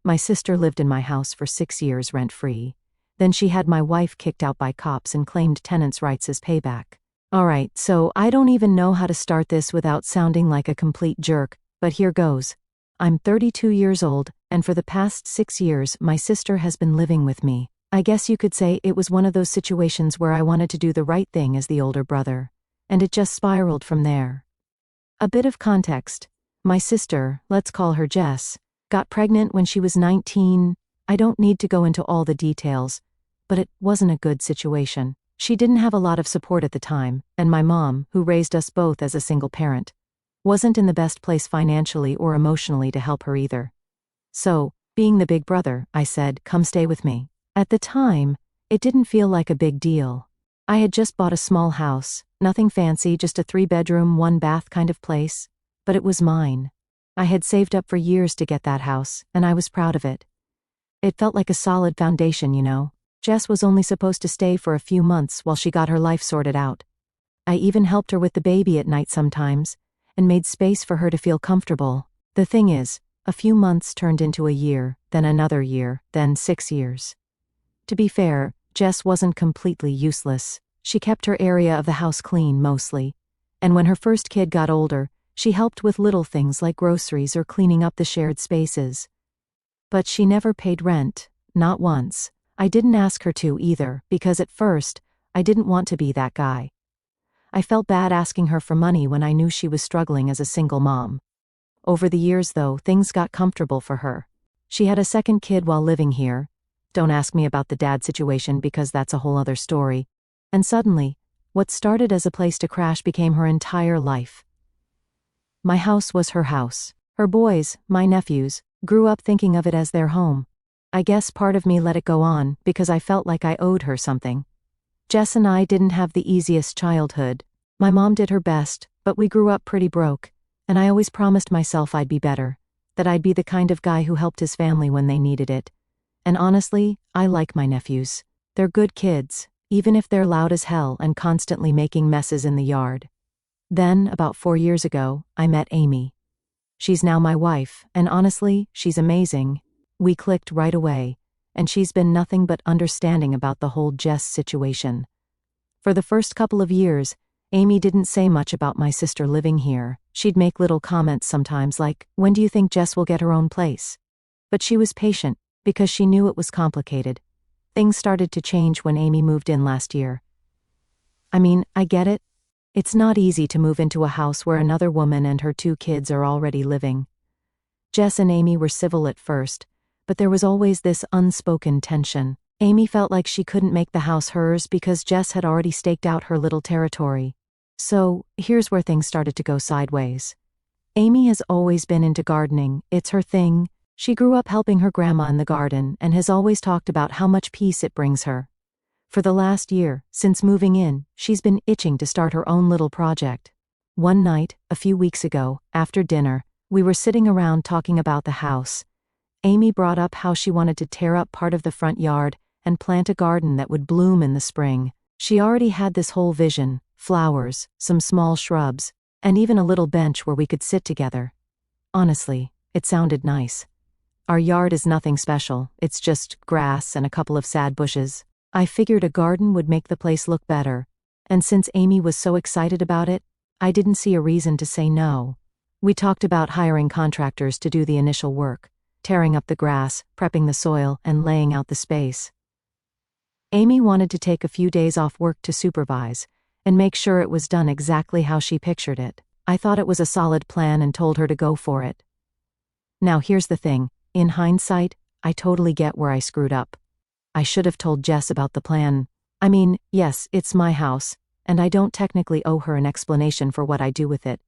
My sister lived in my house for 6 years rent-free. Then she had my wife kicked out by cops and claimed tenants' rights as payback. Alright, so I don't even know how to start this without sounding like a complete jerk, but here goes. I'm 32 years old, and for the past 6 years my sister has been living with me. I guess you could say it was one of those situations where I wanted to do the right thing as the older brother. And it just spiraled from there. A bit of context. My sister, let's call her Jess, got pregnant when she was 19. I don't need to go into all the details, but it wasn't a good situation. She didn't have a lot of support at the time, and my mom, who raised us both as a single parent, wasn't in the best place financially or emotionally to help her either. So, being the big brother, I said, "Come stay with me." At the time, it didn't feel like a big deal. I had just bought a small house, nothing fancy, just a 3-bedroom, 1-bath kind of place, but it was mine. I had saved up for years to get that house, and I was proud of it. It felt like a solid foundation, you know. Jess was only supposed to stay for a few months while she got her life sorted out. I even helped her with the baby at night sometimes, and made space for her to feel comfortable. The thing is, a few months turned into a year, then another year, then 6 years. To be fair, Jess wasn't completely useless. She kept her area of the house clean mostly, and when her first kid got older, she helped with little things like groceries or cleaning up the shared spaces. But she never paid rent, not once. I didn't ask her to either, because at first, I didn't want to be that guy. I felt bad asking her for money when I knew she was struggling as a single mom. Over the years though, things got comfortable for her. She had a second kid while living here. Don't ask me about the dad situation because that's a whole other story. And suddenly, what started as a place to crash became her entire life. My house was her house. Her boys, my nephews, grew up thinking of it as their home. I guess part of me let it go on because I felt like I owed her something. Jess and I didn't have the easiest childhood. My mom did her best, but we grew up pretty broke, and I always promised myself I'd be better, that I'd be the kind of guy who helped his family when they needed it. And honestly, I like my nephews. They're good kids, even if they're loud as hell and constantly making messes in the yard. Then, about 4 years ago, I met Amy. She's now my wife, and honestly, she's amazing. We clicked right away, and she's been nothing but understanding about the whole Jess situation. For the first couple of years, Amy didn't say much about my sister living here. She'd make little comments sometimes like, "When do you think Jess will get her own place?" But she was patient, because she knew it was complicated. Things started to change when Amy moved in last year. I mean, I get it. It's not easy to move into a house where another woman and her 2 kids are already living. Jess and Amy were civil at first, but there was always this unspoken tension. Amy felt like she couldn't make the house hers because Jess had already staked out her little territory. So, here's where things started to go sideways. Amy has always been into gardening, it's her thing. She grew up helping her grandma in the garden and has always talked about how much peace it brings her. For the last year, since moving in, she's been itching to start her own little project. One night, a few weeks ago, after dinner, we were sitting around talking about the house. Amy brought up how she wanted to tear up part of the front yard and plant a garden that would bloom in the spring. She already had this whole vision, flowers, some small shrubs, and even a little bench where we could sit together. Honestly, it sounded nice. Our yard is nothing special, it's just grass and a couple of sad bushes. I figured a garden would make the place look better, and since Amy was so excited about it, I didn't see a reason to say no. We talked about hiring contractors to do the initial work, tearing up the grass, prepping the soil, and laying out the space. Amy wanted to take a few days off work to supervise, and make sure it was done exactly how she pictured it. I thought it was a solid plan and told her to go for it. Now here's the thing. In hindsight, I totally get where I screwed up. I should have told Jess about the plan. I mean, yes, it's my house, and I don't technically owe her an explanation for what I do with it.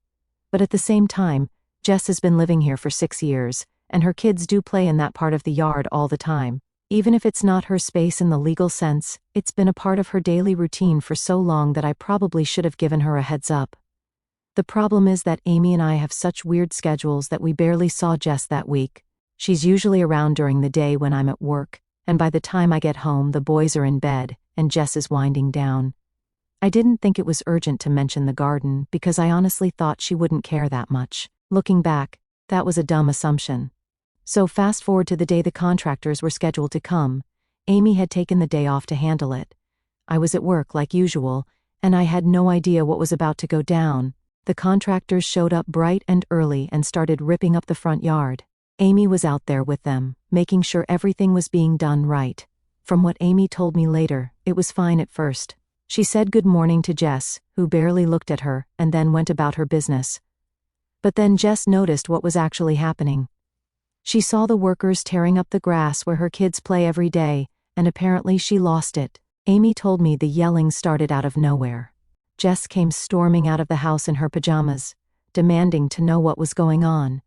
But at the same time, Jess has been living here for 6 years, and her kids do play in that part of the yard all the time. Even if it's not her space in the legal sense, it's been a part of her daily routine for so long that I probably should have given her a heads up. The problem is that Amy and I have such weird schedules that we barely saw Jess that week. She's usually around during the day when I'm at work, and by the time I get home the boys are in bed, and Jess is winding down. I didn't think it was urgent to mention the garden because I honestly thought she wouldn't care that much. Looking back, that was a dumb assumption. So fast forward to the day the contractors were scheduled to come. Amy had taken the day off to handle it. I was at work like usual, and I had no idea what was about to go down. The contractors showed up bright and early and started ripping up the front yard. Amy was out there with them, making sure everything was being done right. From what Amy told me later, it was fine at first. She said good morning to Jess, who barely looked at her, and then went about her business. But then Jess noticed what was actually happening. She saw the workers tearing up the grass where her kids play every day, and apparently she lost it. Amy told me the yelling started out of nowhere. Jess came storming out of the house in her pajamas, demanding to know what was going on.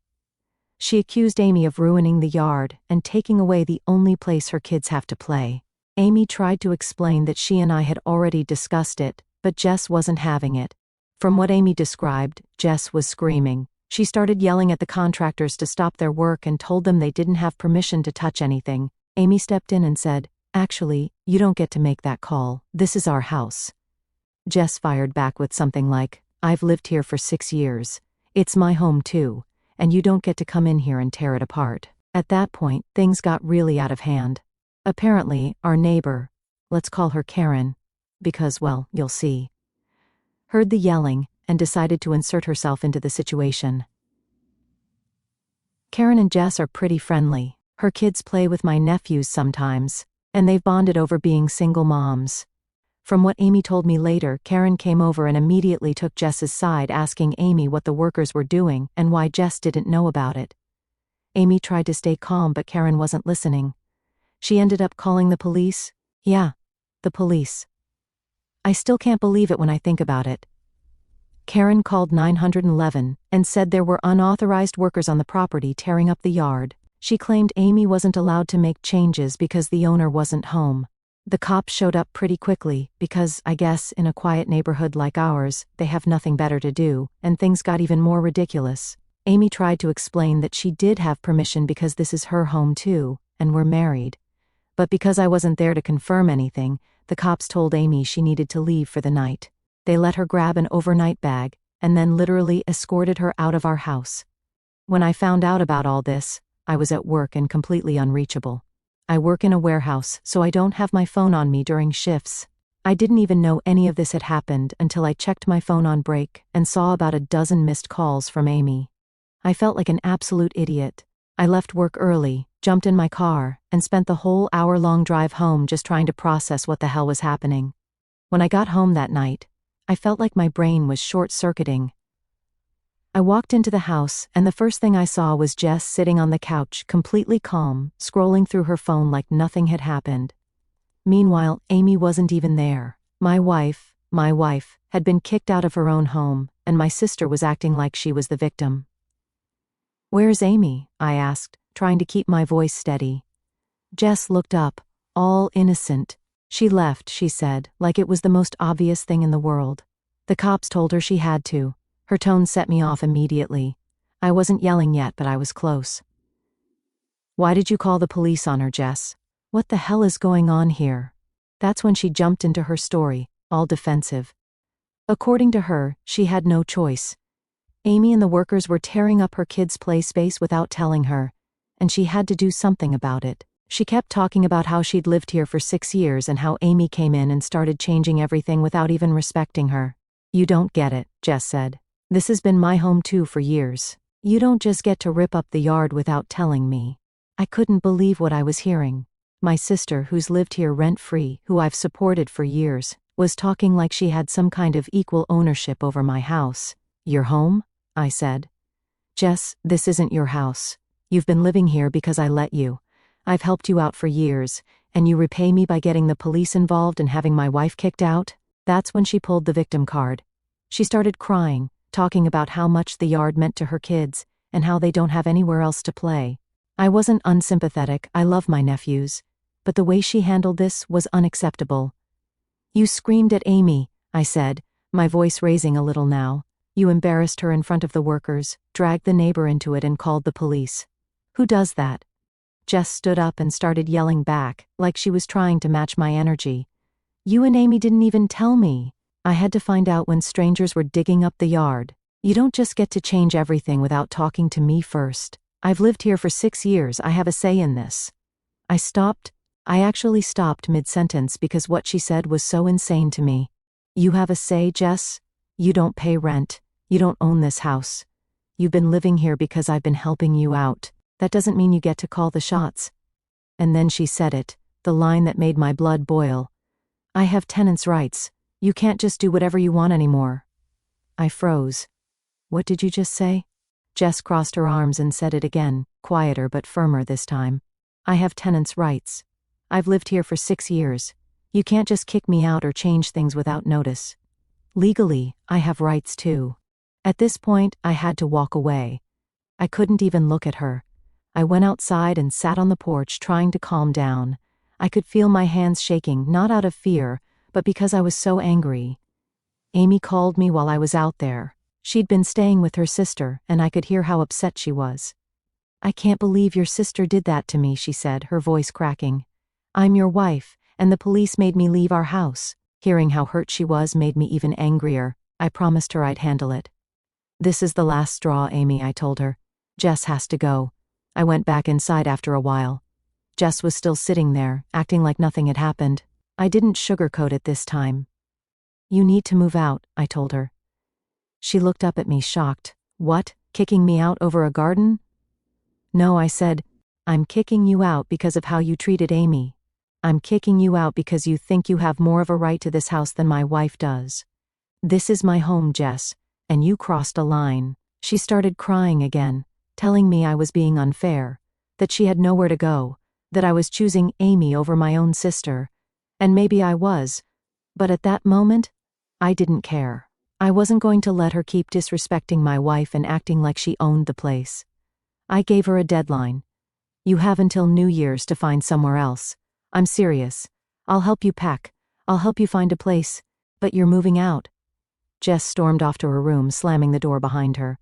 She accused Amy of ruining the yard and taking away the only place her kids have to play. Amy tried to explain that she and I had already discussed it, but Jess wasn't having it. From what Amy described, Jess was screaming. She started yelling at the contractors to stop their work and told them they didn't have permission to touch anything. Amy stepped in and said, "Actually, you don't get to make that call. This is our house." Jess fired back with something like, "I've lived here for 6 years. It's my home too, and you don't get to come in here and tear it apart." At that point, things got really out of hand. Apparently, our neighbor, let's call her Karen, because, well, you'll see, heard the yelling and decided to insert herself into the situation. Karen and Jess are pretty friendly. Her kids play with my nephews sometimes, and they've bonded over being single moms. From what Amy told me later, Karen came over and immediately took Jess's side, asking Amy what the workers were doing and why Jess didn't know about it. Amy tried to stay calm, but Karen wasn't listening. She ended up calling the police. Yeah, the police. I still can't believe it when I think about it. Karen called 911 and said there were unauthorized workers on the property tearing up the yard. She claimed Amy wasn't allowed to make changes because the owner wasn't home. The cops showed up pretty quickly because, I guess, in a quiet neighborhood like ours, they have nothing better to do, and things got even more ridiculous. Amy tried to explain that she did have permission because this is her home too, and we're married. But because I wasn't there to confirm anything, the cops told Amy she needed to leave for the night. They let her grab an overnight bag, and then literally escorted her out of our house. When I found out about all this, I was at work and completely unreachable. I work in a warehouse, so I don't have my phone on me during shifts. I didn't even know any of this had happened until I checked my phone on break and saw about a dozen missed calls from Amy. I felt like an absolute idiot. I left work early, jumped in my car, and spent the whole hour-long drive home just trying to process what the hell was happening. When I got home that night, I felt like my brain was short-circuiting. I walked into the house, and the first thing I saw was Jess sitting on the couch, completely calm, scrolling through her phone like nothing had happened. Meanwhile, Amy wasn't even there. My wife, had been kicked out of her own home, and my sister was acting like she was the victim. "Where's Amy?" I asked, trying to keep my voice steady. Jess looked up, all innocent. "She left," she said, like it was the most obvious thing in the world. The cops told her she had to. Her tone set me off immediately. I wasn't yelling yet, but I was close. "Why did you call the police on her, Jess? What the hell is going on here?" That's when she jumped into her story, all defensive. According to her, she had no choice. Amy and the workers were tearing up her kids' play space without telling her, and she had to do something about it. She kept talking about how she'd lived here for 6 years and how Amy came in and started changing everything without even respecting her. "You don't get it," Jess said. "This has been my home too for years. You don't just get to rip up the yard without telling me." I couldn't believe what I was hearing. My sister, who's lived here rent-free, who I've supported for years, was talking like she had some kind of equal ownership over my house. "Your home?" I said. "Jess, this isn't your house. You've been living here because I let you. I've helped you out for years, and you repay me by getting the police involved and having my wife kicked out?" That's when she pulled the victim card. She started crying, talking about how much the yard meant to her kids, and how they don't have anywhere else to play. I wasn't unsympathetic, I love my nephews, but the way she handled this was unacceptable. "You screamed at Amy," I said, my voice raising a little now. "You embarrassed her in front of the workers, dragged the neighbor into it and called the police. Who does that?" Jess stood up and started yelling back, like she was trying to match my energy. "You and Amy didn't even tell me. I had to find out when strangers were digging up the yard. You don't just get to change everything without talking to me first." I've lived here for 6 years, I have a say in this. I actually stopped mid-sentence because what she said was so insane to me. You have a say, Jess? You don't pay rent. You don't own this house. You've been living here because I've been helping you out. That doesn't mean you get to call the shots. And then she said it, the line that made my blood boil. I have tenants' rights. You can't just do whatever you want anymore. I froze. What did you just say? Jess crossed her arms and said it again, quieter but firmer this time. I have tenants' rights. I've lived here for 6 years. You can't just kick me out or change things without notice. Legally, I have rights too. At this point, I had to walk away. I couldn't even look at her. I went outside and sat on the porch trying to calm down. I could feel my hands shaking, not out of fear, but because I was so angry. Amy called me while I was out there. She'd been staying with her sister, and I could hear how upset she was. I can't believe your sister did that to me, she said, her voice cracking. I'm your wife, and the police made me leave our house. Hearing how hurt she was made me even angrier. I promised her I'd handle it. This is the last straw, Amy, I told her. Jess has to go. I went back inside after a while. Jess was still sitting there, acting like nothing had happened. I didn't sugarcoat it this time. You need to move out, I told her. She looked up at me, shocked. What? Kicking me out over a garden? No, I said. I'm kicking you out because of how you treated Amy. I'm kicking you out because you think you have more of a right to this house than my wife does. This is my home, Jess, and you crossed a line. She started crying again, telling me I was being unfair, that she had nowhere to go, that I was choosing Amy over my own sister. And maybe I was, but at that moment, I didn't care. I wasn't going to let her keep disrespecting my wife and acting like she owned the place. I gave her a deadline. You have until New Year's to find somewhere else. I'm serious. I'll help you pack. I'll help you find a place. But you're moving out. Jess stormed off to her room, slamming the door behind her.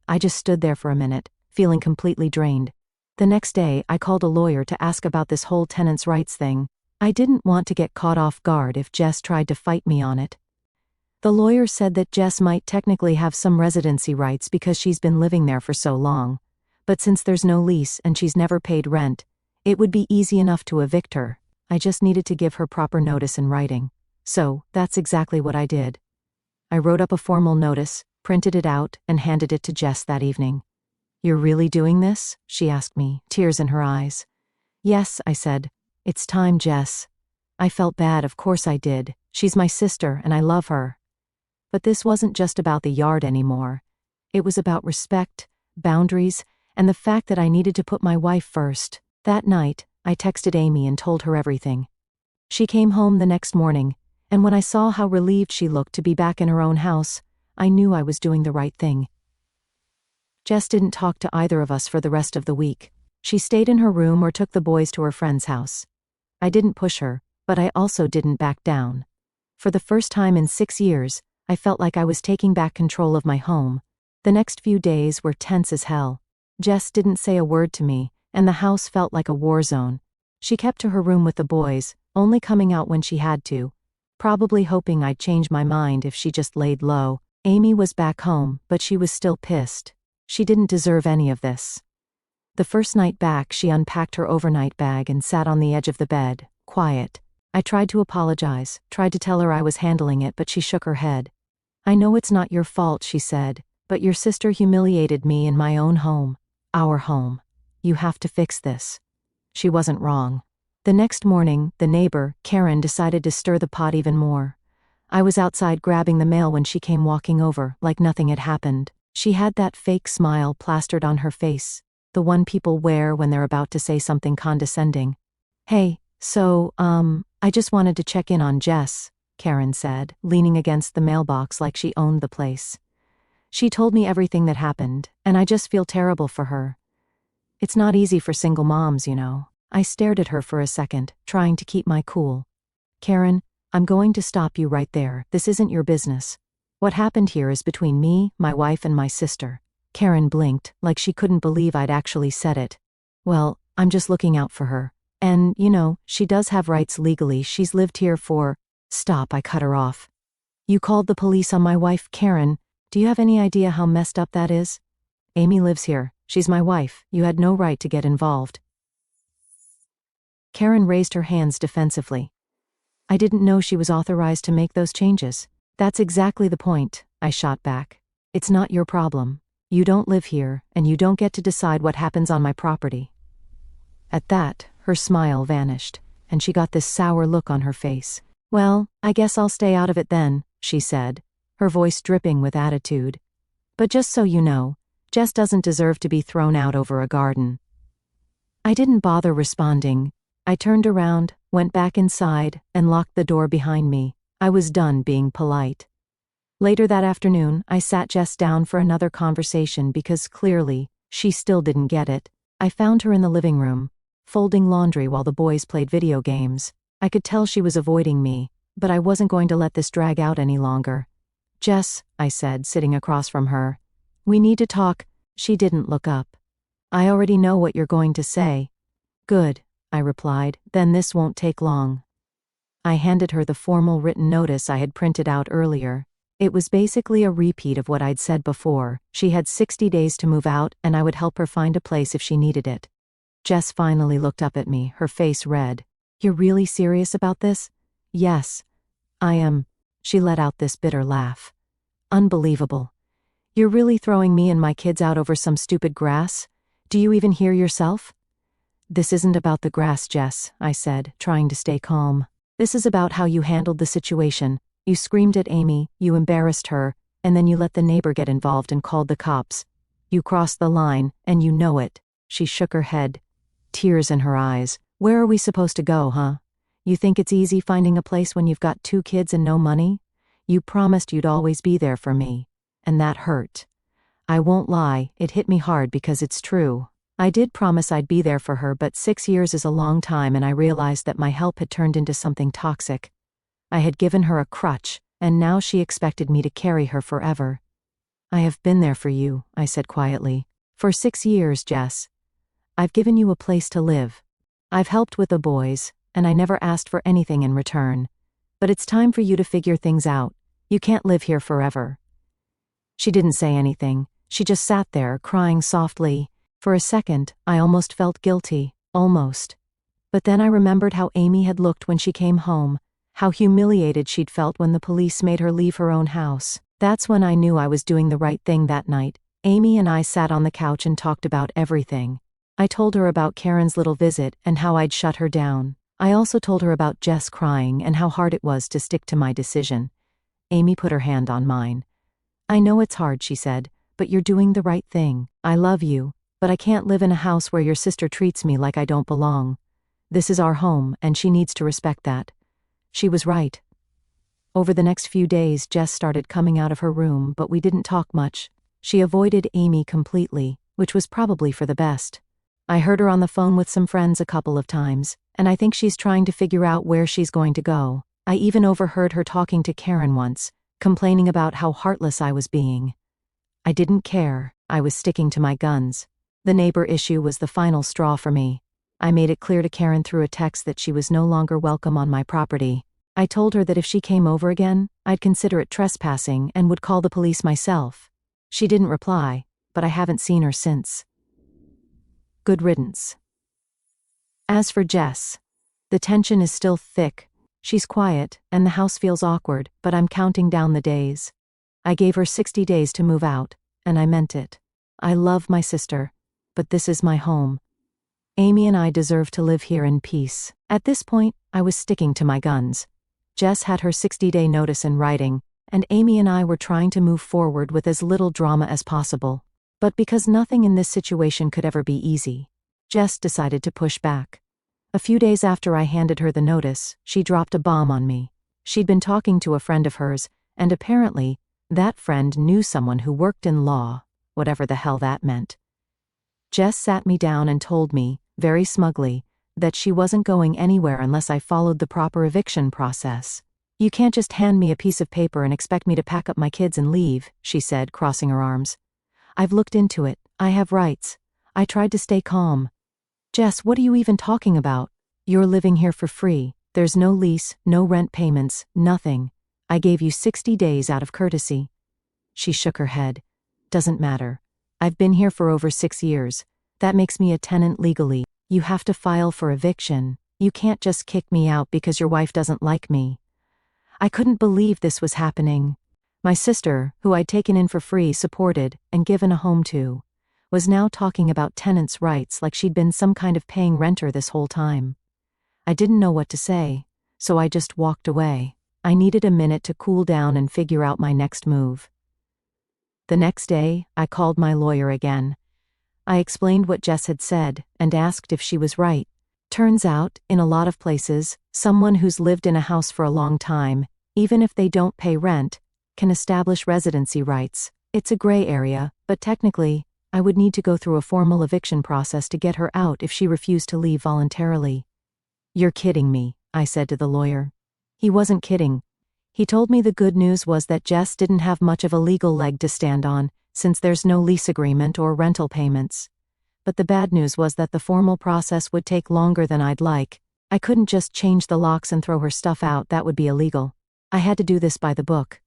I just stood there for a minute, feeling completely drained. The next day, I called a lawyer to ask about this whole tenants' rights thing. I didn't want to get caught off guard if Jess tried to fight me on it. The lawyer said that Jess might technically have some residency rights because she's been living there for so long. But since there's no lease and she's never paid rent, it would be easy enough to evict her. I just needed to give her proper notice in writing. So, that's exactly what I did. I wrote up a formal notice, printed it out, and handed it to Jess that evening. You're really doing this? She asked me, tears in her eyes. Yes, I said. It's time, Jess. I felt bad, of course I did. She's my sister, and I love her. But this wasn't just about the yard anymore. It was about respect, boundaries, and the fact that I needed to put my wife first. That night, I texted Amy and told her everything. She came home the next morning, and when I saw how relieved she looked to be back in her own house, I knew I was doing the right thing. Jess didn't talk to either of us for the rest of the week. She stayed in her room or took the boys to her friend's house. I didn't push her, but I also didn't back down. For the first time in 6 years, I felt like I was taking back control of my home. The next few days were tense as hell. Jess didn't say a word to me, and the house felt like a war zone. She kept to her room with the boys, only coming out when she had to, probably hoping I'd change my mind if she just laid low. Amy was back home, but she was still pissed. She didn't deserve any of this. The first night back, she unpacked her overnight bag and sat on the edge of the bed, quiet. I tried to apologize, tried to tell her I was handling it, but she shook her head. I know it's not your fault, she said, but your sister humiliated me in my own home. Our home. You have to fix this. She wasn't wrong. The next morning, the neighbor, Karen, decided to stir the pot even more. I was outside grabbing the mail when she came walking over, like nothing had happened. She had that fake smile plastered on her face, the one people wear when they're about to say something condescending. Hey, so, I just wanted to check in on Jess, Karen said, leaning against the mailbox like she owned the place. She told me everything that happened, and I just feel terrible for her. It's not easy for single moms, you know. I stared at her for a second, trying to keep my cool. Karen, I'm going to stop you right there. This isn't your business. What happened here is between me, my wife, and my sister. Karen blinked, like she couldn't believe I'd actually said it. Well, I'm just looking out for her. And, you know, she does have rights legally. She's lived here for... Stop, I cut her off. You called the police on my wife, Karen. Do you have any idea how messed up that is? Amy lives here. She's my wife. You had no right to get involved. Karen raised her hands defensively. I didn't know she was authorized to make those changes. That's exactly the point, I shot back. It's not your problem. You don't live here, and you don't get to decide what happens on my property. At that, her smile vanished, and she got this sour look on her face. Well, I guess I'll stay out of it then, she said, her voice dripping with attitude. But just so you know, Jess doesn't deserve to be thrown out over a garden. I didn't bother responding. I turned around, went back inside, and locked the door behind me. I was done being polite. Later that afternoon, I sat Jess down for another conversation because clearly, she still didn't get it. I found her in the living room, folding laundry while the boys played video games. I could tell she was avoiding me, but I wasn't going to let this drag out any longer. Jess, I said, sitting across from her. We need to talk. She didn't look up. I already know what you're going to say. Good, I replied, then this won't take long. I handed her the formal written notice I had printed out earlier. It was basically a repeat of what I'd said before. She had 60 days to move out, and I would help her find a place if she needed it. Jess finally looked up at me, her face red. You're really serious about this? Yes. I am. She let out this bitter laugh. Unbelievable. You're really throwing me and my kids out over some stupid grass? Do you even hear yourself? This isn't about the grass, Jess, I said, trying to stay calm. This is about how you handled the situation. You screamed at Amy, you embarrassed her, and then you let the neighbor get involved and called the cops. You crossed the line, and you know it. She shook her head, tears in her eyes. Where are we supposed to go, huh? You think it's easy finding a place when you've got 2 kids and no money? You promised you'd always be there for me. And that hurt. I won't lie, it hit me hard because it's true. I did promise I'd be there for her, but 6 years is a long time, and I realized that my help had turned into something toxic. I had given her a crutch, and now she expected me to carry her forever. I have been there for you, I said quietly. For 6 years, Jess. I've given you a place to live. I've helped with the boys, and I never asked for anything in return. But it's time for you to figure things out. You can't live here forever. She didn't say anything. She just sat there, crying softly. For a second, I almost felt guilty. Almost. But then I remembered how Amy had looked when she came home. How humiliated she'd felt when the police made her leave her own house. That's when I knew I was doing the right thing that night. Amy and I sat on the couch and talked about everything. I told her about Karen's little visit and how I'd shut her down. I also told her about Jess crying and how hard it was to stick to my decision. Amy put her hand on mine. I know it's hard, she said, but you're doing the right thing. I love you, but I can't live in a house where your sister treats me like I don't belong. This is our home, and she needs to respect that. She was right. Over the next few days, Jess started coming out of her room, but we didn't talk much. She avoided Amy completely, which was probably for the best. I heard her on the phone with some friends a couple of times, and I think she's trying to figure out where she's going to go. I even overheard her talking to Karen once, complaining about how heartless I was being. I didn't care. I was sticking to my guns. The neighbor issue was the final straw for me. I made it clear to Karen through a text that she was no longer welcome on my property. I told her that if she came over again, I'd consider it trespassing and would call the police myself. She didn't reply, but I haven't seen her since. Good riddance. As for Jess, the tension is still thick. She's quiet, and the house feels awkward, but I'm counting down the days. I gave her 60 days to move out, and I meant it. I love my sister, but this is my home. Amy and I deserve to live here in peace. At this point, I was sticking to my guns. Jess had her 60-day notice in writing, and Amy and I were trying to move forward with as little drama as possible. But because nothing in this situation could ever be easy, Jess decided to push back. A few days after I handed her the notice, she dropped a bomb on me. She'd been talking to a friend of hers, and apparently, that friend knew someone who worked in law, whatever the hell that meant. Jess sat me down and told me, very smugly, that she wasn't going anywhere unless I followed the proper eviction process. You can't just hand me a piece of paper and expect me to pack up my kids and leave, she said, crossing her arms. I've looked into it. I have rights. I tried to stay calm. Jess, what are you even talking about? You're living here for free. There's no lease, no rent payments, nothing. I gave you 60 days out of courtesy. She shook her head. Doesn't matter. I've been here for over 6 years. That makes me a tenant legally. You have to file for eviction. You can't just kick me out because your wife doesn't like me." I couldn't believe this was happening. My sister, who I'd taken in for free, supported, and given a home to, was now talking about tenants' rights like she'd been some kind of paying renter this whole time. I didn't know what to say, so I just walked away. I needed a minute to cool down and figure out my next move. The next day, I called my lawyer again. I explained what Jess had said and asked if she was right. Turns out, in a lot of places, someone who's lived in a house for a long time, even if they don't pay rent, can establish residency rights. It's a gray area, but technically, I would need to go through a formal eviction process to get her out if she refused to leave voluntarily. "You're kidding me," I said to the lawyer. He wasn't kidding. He told me the good news was that Jess didn't have much of a legal leg to stand on, since there's no lease agreement or rental payments. But the bad news was that the formal process would take longer than I'd like. I couldn't just change the locks and throw her stuff out, that would be illegal. I had to do this by the book.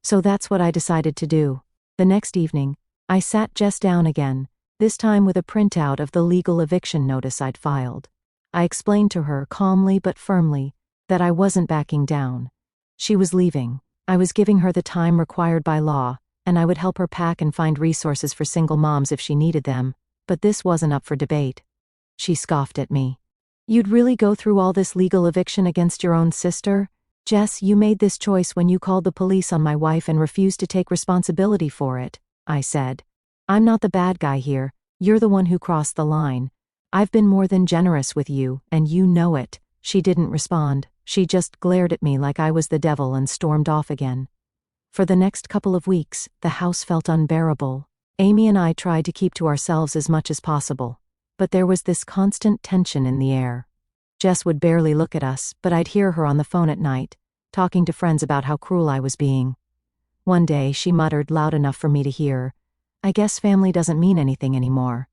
So that's what I decided to do. The next evening, I sat Jess down again, this time with a printout of the legal eviction notice I'd filed. I explained to her, calmly but firmly, that I wasn't backing down. She was leaving. I was giving her the time required by law, and I would help her pack and find resources for single moms if she needed them, but this wasn't up for debate. She scoffed at me. "You'd really go through all this legal eviction against your own sister? Jess, you made this choice when you called the police on my wife and refused to take responsibility for it," I said. "I'm not the bad guy here. You're the one who crossed the line. I've been more than generous with you, and you know it." She didn't respond. She just glared at me like I was the devil and stormed off again. For the next couple of weeks, the house felt unbearable. Amy and I tried to keep to ourselves as much as possible, but there was this constant tension in the air. Jess would barely look at us, but I'd hear her on the phone at night, talking to friends about how cruel I was being. One day, she muttered loud enough for me to hear, "I guess family doesn't mean anything anymore."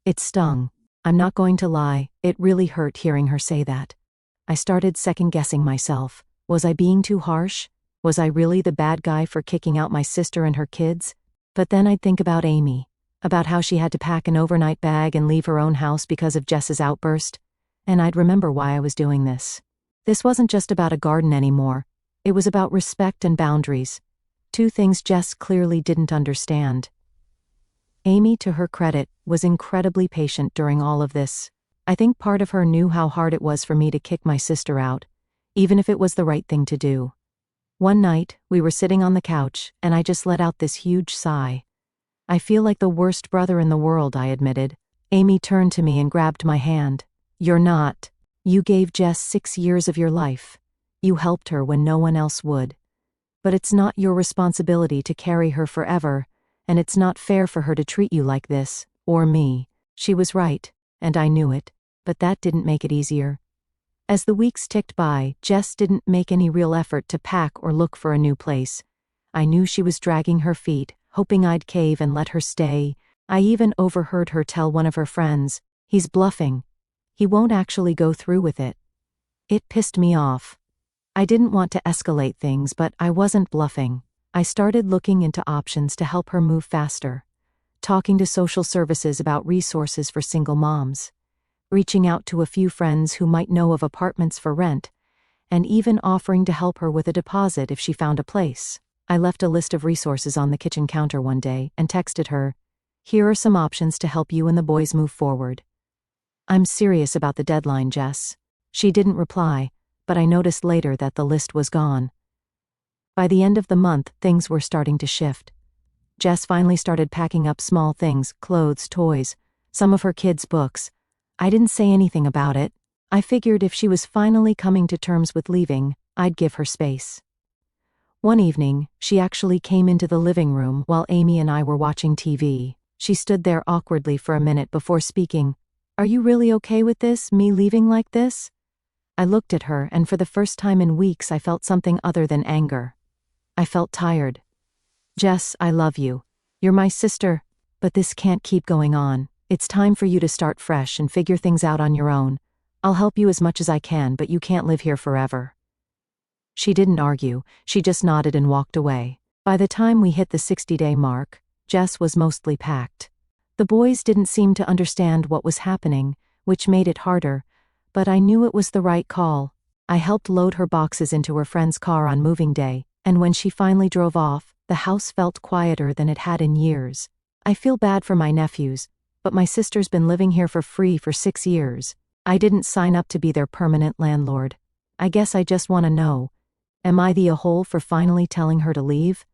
It stung. I'm not going to lie, it really hurt hearing her say that. I started second-guessing myself. Was I being too harsh? Was I really the bad guy for kicking out my sister and her kids? But then I'd think about Amy, about how she had to pack an overnight bag and leave her own house because of Jess's outburst, and I'd remember why I was doing this. This wasn't just about a garden anymore. It was about respect and boundaries. Two things Jess clearly didn't understand. Amy, to her credit, was incredibly patient during all of this. I think part of her knew how hard it was for me to kick my sister out, even if it was the right thing to do. One night, we were sitting on the couch, and I just let out this huge sigh. "I feel like the worst brother in the world," I admitted. Amy turned to me and grabbed my hand. "You're not. You gave Jess 6 years of your life. You helped her when no one else would. But it's not your responsibility to carry her forever, and it's not fair for her to treat you like this, or me." She was right, and I knew it, but that didn't make it easier. As the weeks ticked by, Jess didn't make any real effort to pack or look for a new place. I knew she was dragging her feet, hoping I'd cave and let her stay. I even overheard her tell one of her friends, "He's bluffing. He won't actually go through with it." It pissed me off. I didn't want to escalate things, but I wasn't bluffing. I started looking into options to help her move faster, talking to social services about resources for single moms, reaching out to a few friends who might know of apartments for rent, and even offering to help her with a deposit if she found a place. I left a list of resources on the kitchen counter one day and texted her, "Here are some options to help you and the boys move forward." "I'm serious about the deadline, Jess." She didn't reply, but I noticed later that the list was gone. By the end of the month, things were starting to shift. Jess finally started packing up small things, clothes, toys, some of her kids' books. I didn't say anything about it. I figured if she was finally coming to terms with leaving, I'd give her space. One evening, she actually came into the living room while Amy and I were watching TV. She stood there awkwardly for a minute before speaking. "Are you really okay with this, me leaving like this?" I looked at her, and for the first time in weeks I felt something other than anger. I felt tired. "Jess, I love you. You're my sister, but this can't keep going on. It's time for you to start fresh and figure things out on your own. I'll help you as much as I can, but you can't live here forever." She didn't argue, she just nodded and walked away. By the time we hit the 60-day mark, Jess was mostly packed. The boys didn't seem to understand what was happening, which made it harder, but I knew it was the right call. I helped load her boxes into her friend's car on moving day, and when she finally drove off, the house felt quieter than it had in years. I feel bad for my nephews, but my sister's been living here for free for 6 years. I didn't sign up to be their permanent landlord. I guess I just want to know, am I the a-hole for finally telling her to leave?